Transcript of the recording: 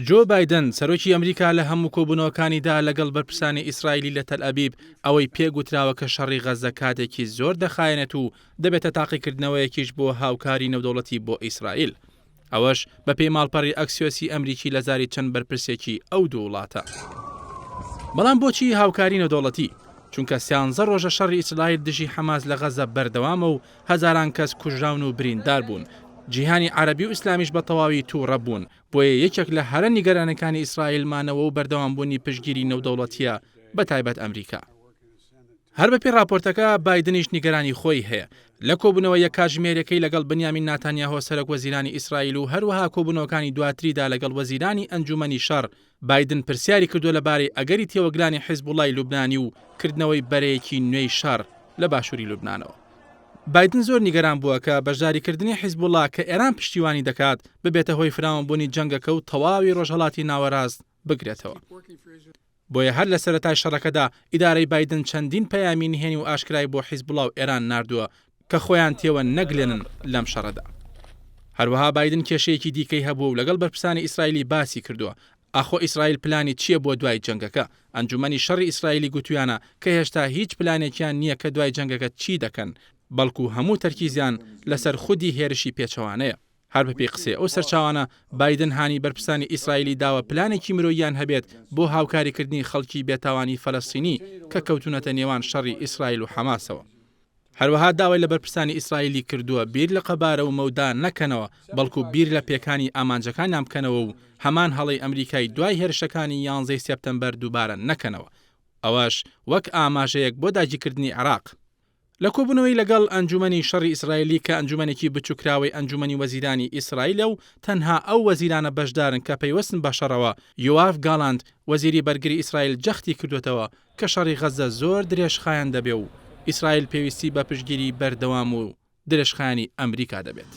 جۆ بایدن سەرۆکی ئەمریکا لە هەموو کۆبوونەوەکانیدا لەگەڵ بەرپرسانی ئیسرائیلی لە تەل ئەبیب ئەوەی پێگوتراوە کە شەڕی غەزە کاتێکی زۆر دەخایەنێت و دەبێتە تاقیکردنەوەیەکیش بۆ هاوکاری نێودەوڵەتی بۆ ئیسرائیل. ئەوەش بە پێی ماڵپەڕی ئەکسیۆسی ئەمریکی لە زاری چەند بەرپرسێکی ئەو دوو وڵاتە. بەڵام بۆچی هاوکاری نێودەوڵەتی؟ چونکە 13 ڕۆژە شەڕی ئیسرائیل دژی حەماس لە غەزە بەردەوامە و هەزاران کەس کوژراون و بریندار بوون. جیهانی عەرەبی و ئیسلامیش بە تەواوی تووڕە بوون، بۆیە یەکێک لە هەرە نیگەرانەکانی ئیسرائیلمانەوە و بەردەوامبوونی پشتگیری نێودەوڵەتیە بەتایبەت ئەمریکا. هەر بەپێی راپۆرتەکە بایدنیش نیگەرانی خۆی هەیە لە کۆبوونەوە یەک کاتژمێرەکەی لەگەڵ بنیامین ناتانیاهۆ سەرۆک وەزیرانی ئیسرائیل و هەروەها کۆبوونەوەکانی دواتریدا لەگەڵ وەزیرانی ئەنجومەنی شەڕ بایدن پرسیاری کردووە لەبارەی ئەگەری تێوەگلانی حیزبوڵای لوبنانی و کردنەوەی بەرەیەکی نوێی شەڕ لە باشووری لوبنانەوە. بایدن زۆر نیگەران بووە کە بەشداریکردنی حیزبوڵا کە ئێران پشتیوانی دەکات ببێتە هۆی فراوانبوونی جەنگەکە و تەواوی ڕۆژهەڵاتی ناوەڕاست بگرێتەوە. بۆیە هەر لە سەرەتای شەڕەکەدا ئیدارەی بایدن چەندین پەیامی نهێنی و ئاشکرای بۆ حیزبوڵا و ئێران ناردووە کە خۆیان تێوە نەگلێنن لەم شەڕەدا. هەروەها بایدن کێشەیەکی دیکەی هەبوو و لەگەڵ بەرپرسانی ئیسرائیلی باسی کردووە. ئاخۆ ئیسرائیل پلانی چییە بۆ دوای جەنگەکە؟ ئەنجومەنی شەڕی ئیسرائیلی گوتویانە کە هێشتا هیچ پلانێکیان نییە کە دوای جەنگەکە چی دەکەن، بەڵکو هەموو تەرکیزیان لەسەر خودی هێرشی پێچەوانەیە. هەر بەپێی قسەی ئەو سەرچاوانە بایدن هانی بەرپرسانی ئیسرائیلی داوە پلانێکی مرۆییان هەبێت بۆ هاوکاریکردنی خەڵکی بێتاوانی فەلەستینی کە کەوتونەتە نێوان شەڕی ئیسرائیل و حەماسەوە. هەروەها داوای لە بەرپرسانی ئیسرائیلی کردووە بیر لە قەبارە و مەودا نەکەنەوە، بەڵکو بیر لە پێکانی ئامانجەکانیان بکەنەوە و هەمان هەڵەی ئەمریکای دوای هێرشەکانی 11 سێپتەمبەر دووبارە نەکەنەوە. ئەوەش وەک ئاماژەیەک بۆ داگیرکردنی عێراق. لە کۆبوونەوەی لەگەڵ ئەنجومەنی شەڕی ئیسرائیلی کە ئەنجومەنێکی بچووکراوەی ئەنجومەنی وەزیرانی ئیسرائیلە و تەنها ئەو وەزیرانە بەشدارن کە پەیوەستن بە شەڕەوە، یۆاف گاڵاند وەزیری بەرگری ئیسرائیل جەختی کردوێتەوە کە شەڕی غەزە زۆر درێژخایەن دەبێ و ئیسرائیل پێویستی بە پشتگیری بەردەوام و درێژخایەنی ئەمریکا دەبێت.